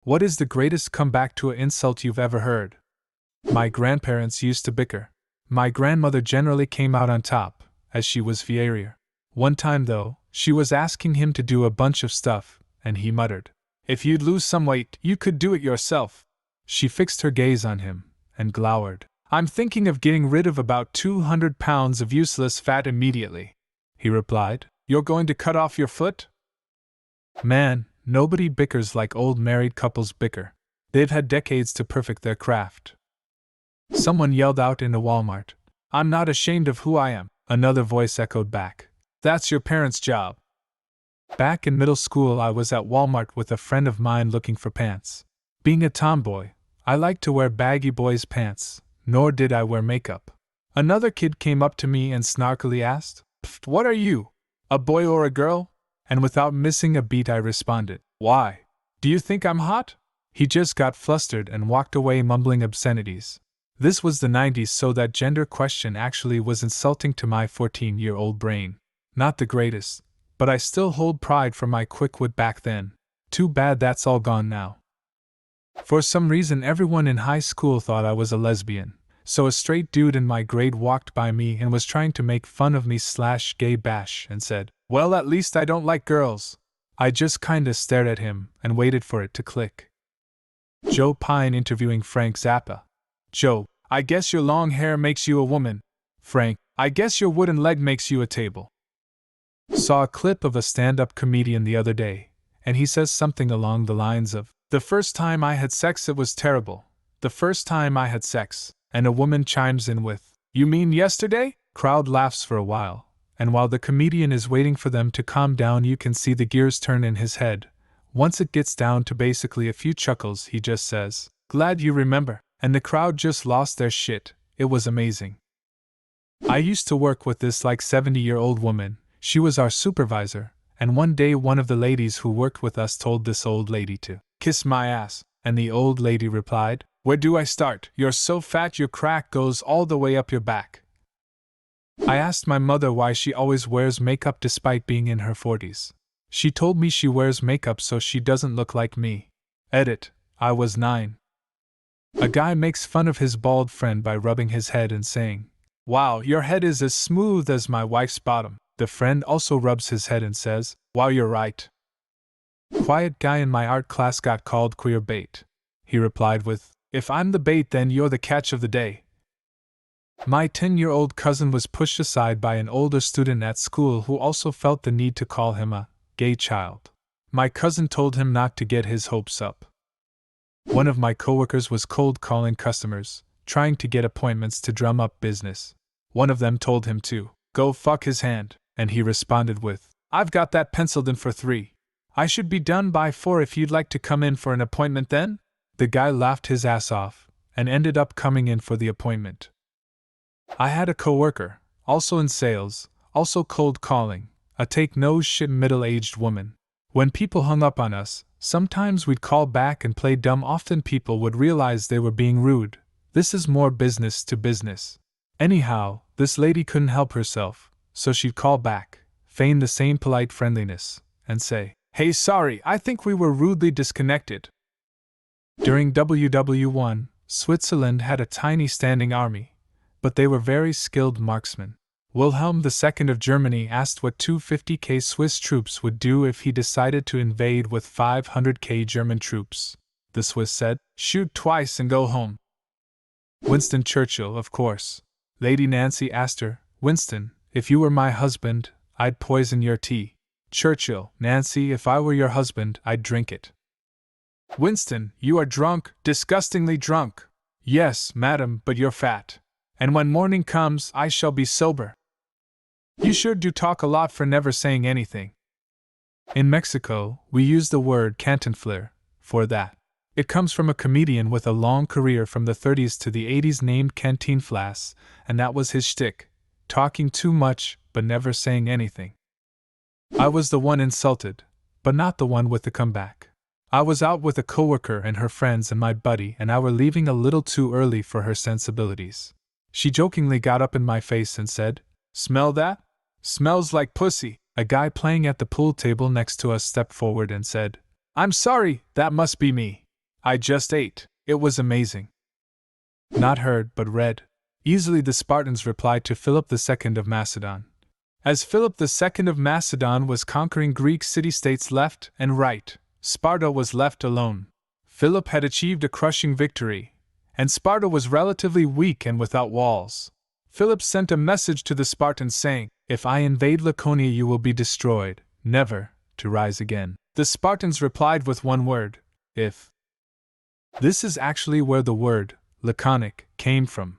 What is the greatest comeback to an insult you've ever heard? My grandparents used to bicker. My grandmother generally came out on top, as she was fierier. One time, though, she was asking him to do a bunch of stuff, and he muttered, "If you'd lose some weight, you could do it yourself." She fixed her gaze on him, and glowered. "I'm thinking of getting rid of about 200 pounds of useless fat immediately," he replied. "You're going to cut off your foot?" Man, nobody bickers like old married couples bicker. They've had decades to perfect their craft. Someone yelled out in a Walmart, "I'm not ashamed of who I am." Another voice echoed back, "That's your parents' job." Back in middle school, I was at Walmart with a friend of mine looking for pants. Being a tomboy, I liked to wear baggy boys' pants, nor did I wear makeup. Another kid came up to me and snarkily asked, "Pfft, what are you? A boy or a girl?" And without missing a beat I responded, "Why? Do you think I'm hot?" He just got flustered and walked away mumbling obscenities. This was the 90s, so that gender question actually was insulting to my 14-year-old brain. Not the greatest, but I still hold pride for my quick wit back then. Too bad that's all gone now. For some reason everyone in high school thought I was a lesbian, so a straight dude in my grade walked by me and was trying to make fun of me/gay bash and said, "Well, at least I don't like girls." I just kinda stared at him and waited for it to click. Joe Pine interviewing Frank Zappa. Joe, "I guess your long hair makes you a woman." Frank, "I guess your wooden leg makes you a table." Saw a clip of a stand-up comedian the other day, and he says something along the lines of, "The first time I had sex it was terrible. The first time I had sex." And a woman chimes in with, "You mean yesterday?" Crowd laughs for a while, and while the comedian is waiting for them to calm down you can see the gears turn in his head. Once it gets down to basically a few chuckles he just says, "Glad you remember," and the crowd just lost their shit. It was amazing. I used to work with this like 70-year-old woman. She was our supervisor, and one day one of the ladies who worked with us told this old lady to kiss my ass, and the old lady replied, "Where do I start? You're so fat your crack goes all the way up your back." I asked my mother why she always wears makeup despite being in her 40s. She told me she wears makeup so she doesn't look like me. Edit, I was 9. A guy makes fun of his bald friend by rubbing his head and saying, "Wow, your head is as smooth as my wife's bottom." The friend also rubs his head and says, "Wow, you're right." Quiet guy in my art class got called queer bait. He replied with, "If I'm the bait then you're the catch of the day." My 10-year-old cousin was pushed aside by an older student at school who also felt the need to call him a gay child. My cousin told him not to get his hopes up. One of my coworkers was cold calling customers, trying to get appointments to drum up business. One of them told him to go fuck his hand, and he responded with, "I've got that penciled in for 3. I should be done by 4 if you'd like to come in for an appointment then?" The guy laughed his ass off, and ended up coming in for the appointment. I had a coworker, also in sales, also cold calling, a take-no-shit middle-aged woman. When people hung up on us, sometimes we'd call back and play dumb. Often people would realize they were being rude. This is more business to business. Anyhow, this lady couldn't help herself, so she'd call back, feign the same polite friendliness, and say, "Hey, sorry, I think we were rudely disconnected." During WW1, Switzerland had a tiny standing army, but they were very skilled marksmen. Wilhelm II of Germany asked what 250,000 Swiss troops would do if he decided to invade with 500,000 German troops. The Swiss said, "Shoot twice and go home." Winston Churchill, of course. Lady Nancy asked her, "Winston, if you were my husband, I'd poison your tea." Churchill, "Nancy, if I were your husband, I'd drink it." Winston, "You are drunk, disgustingly drunk." "Yes, madam, but you're fat. And when morning comes, I shall be sober." You sure do talk a lot for never saying anything. In Mexico, we use the word cantinfleur for that. It comes from a comedian with a long career from the 30s to the 80s named Cantinflas, and that was his shtick, talking too much but never saying anything. I was the one insulted, but not the one with the comeback. I was out with a coworker and her friends and my buddy, and I were leaving a little too early for her sensibilities. She jokingly got up in my face and said, "Smell that? Smells like pussy." A guy playing at the pool table next to us stepped forward and said, "I'm sorry, that must be me." I just ate. It was amazing. Not heard, but read. Easily the Spartans replied to Philip II of Macedon. As Philip II of Macedon was conquering Greek city-states left and right, Sparta was left alone. Philip had achieved a crushing victory, and Sparta was relatively weak and without walls. Philip sent a message to the Spartans saying, "If I invade Laconia you will be destroyed, never to rise again." The Spartans replied with one word, "If." This is actually where the word, laconic, came from.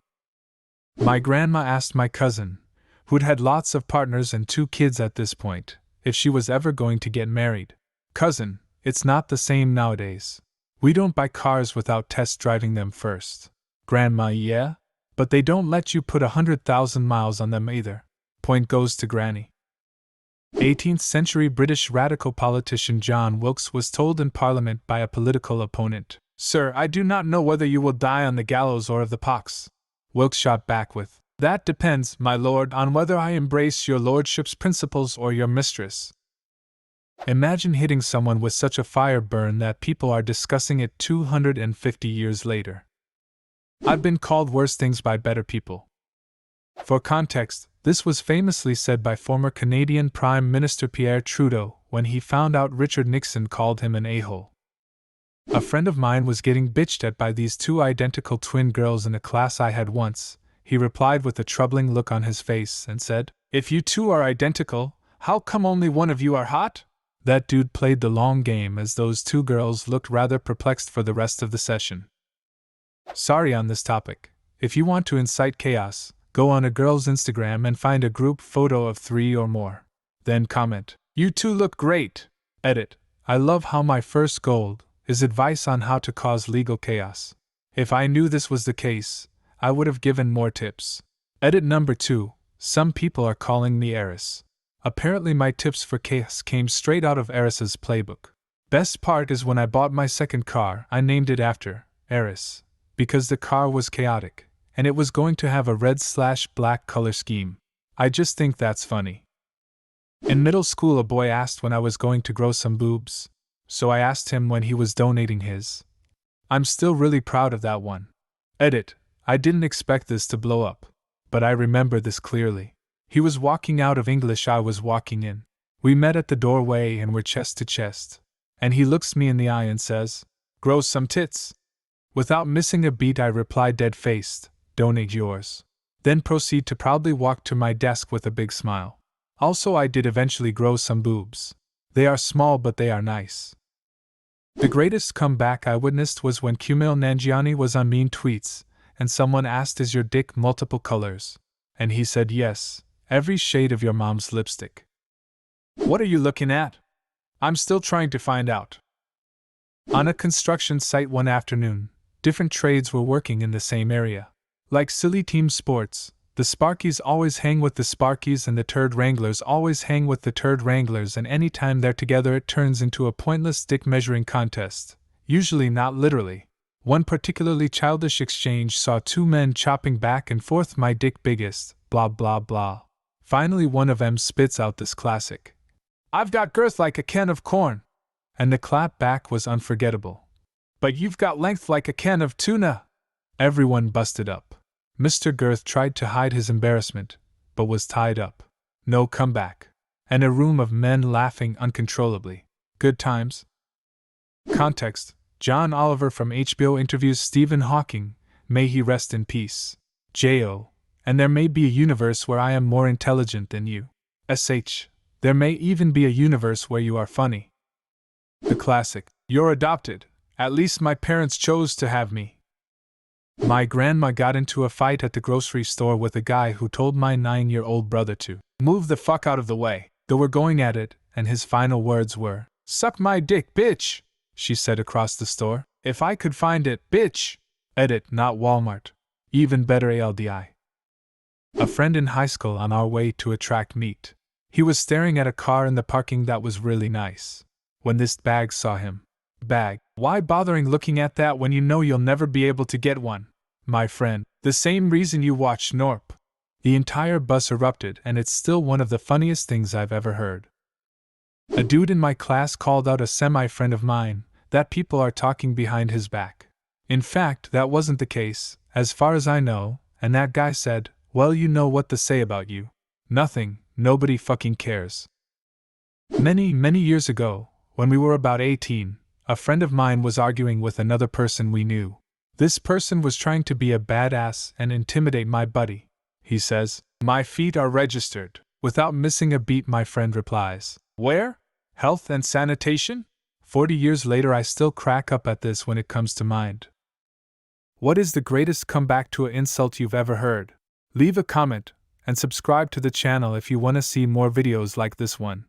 My grandma asked my cousin, who'd had lots of partners and 2 kids at this point, if she was ever going to get married. Cousin, it's not the same nowadays. We don't buy cars without test driving them first. Grandma, yeah? But they don't let you put 100,000 miles on them either. Point goes to Granny. 18th century British radical politician John Wilkes was told in Parliament by a political opponent, "Sir, I do not know whether you will die on the gallows or of the pox." Wilkes shot back with, "That depends, my lord, on whether I embrace your lordship's principles or your mistress." Imagine hitting someone with such a fire burn that people are discussing it 250 years later. I've been called worse things by better people. For context, this was famously said by former Canadian Prime Minister Pierre Trudeau when he found out Richard Nixon called him an a-hole. A friend of mine was getting bitched at by these 2 identical twin girls in a class I had once. He replied with a troubling look on his face and said, "If you 2 are identical, how come only one of you are hot?" That dude played the long game as those 2 girls looked rather perplexed for the rest of the session. Sorry on this topic. If you want to incite chaos, go on a girl's Instagram and find a group photo of 3 or more. Then comment, "You 2 look great." Edit, I love how my first goal is advice on how to cause legal chaos. If I knew this was the case, I would have given more tips. Edit number 2, some people are calling me Eris. Apparently my tips for chaos came straight out of Eris's playbook. Best part is when I bought my second car, I named it after Eris, because the car was chaotic, and it was going to have a red/black color scheme. I just think that's funny. In middle school a boy asked when I was going to grow some boobs, so I asked him when he was donating his. I'm still really proud of that one. Edit, I didn't expect this to blow up, but I remember this clearly. He was walking out of English, I was walking in. We met at the doorway and were chest to chest. And he looks me in the eye and says, "Grow some tits." Without missing a beat I reply dead-faced, "Donate yours." Then proceed to proudly walk to my desk with a big smile. Also I did eventually grow some boobs. They are small but they are nice. The greatest comeback I witnessed was when Kumail Nanjiani was on Mean Tweets, and someone asked, "Is your dick multiple colors?" And he said, "Yes. Every shade of your mom's lipstick." What are you looking at? I'm still trying to find out. On a construction site one afternoon, different trades were working in the same area. Like silly team sports, the Sparkies always hang with the Sparkies and the Turd Wranglers always hang with the Turd Wranglers, and anytime they're together it turns into a pointless dick measuring contest, usually not literally. One particularly childish exchange saw 2 men chopping back and forth, "My dick biggest, blah blah blah." Finally one of them spits out this classic, "I've got girth like a can of corn." And the clap back was unforgettable. "But you've got length like a can of tuna." Everyone busted up. Mr. Girth tried to hide his embarrassment, but was tied up. No comeback. And a room of men laughing uncontrollably. Good times. Context: John Oliver from HBO interviews Stephen Hawking, may he rest in peace. J.O. And there may be a universe where I am more intelligent than you. S.H. There may even be a universe where you are funny. The classic, "You're adopted. At least my parents chose to have me." My grandma got into a fight at the grocery store with a guy who told my 9-year-old brother to move the fuck out of the way. They were going at it, and his final words were, "Suck my dick, bitch," she said across the store. "If I could find it, bitch." Edit, not Walmart. Even better ALDI. A friend in high school on our way to a track meet. He was staring at a car in the parking that was really nice. When this bag saw him. "Bag, why bothering looking at that when you know you'll never be able to get one?" "My friend, the same reason you watch Norp." The entire bus erupted, and it's still one of the funniest things I've ever heard. A dude in my class called out a semi-friend of mine, that people are talking behind his back. In fact, that wasn't the case, as far as I know, and that guy said, well, you know what to say about you. Nothing, nobody fucking cares. Many years ago, when we were about 18, a friend of mine was arguing with another person we knew. This person was trying to be a badass and intimidate my buddy. He says, "My feet are registered." Without missing a beat, my friend replies, "Where? Health and sanitation?" 40 years later, I still crack up at this when it comes to mind. What is the greatest comeback to an insult you've ever heard? Leave a comment and subscribe to the channel if you want to see more videos like this one.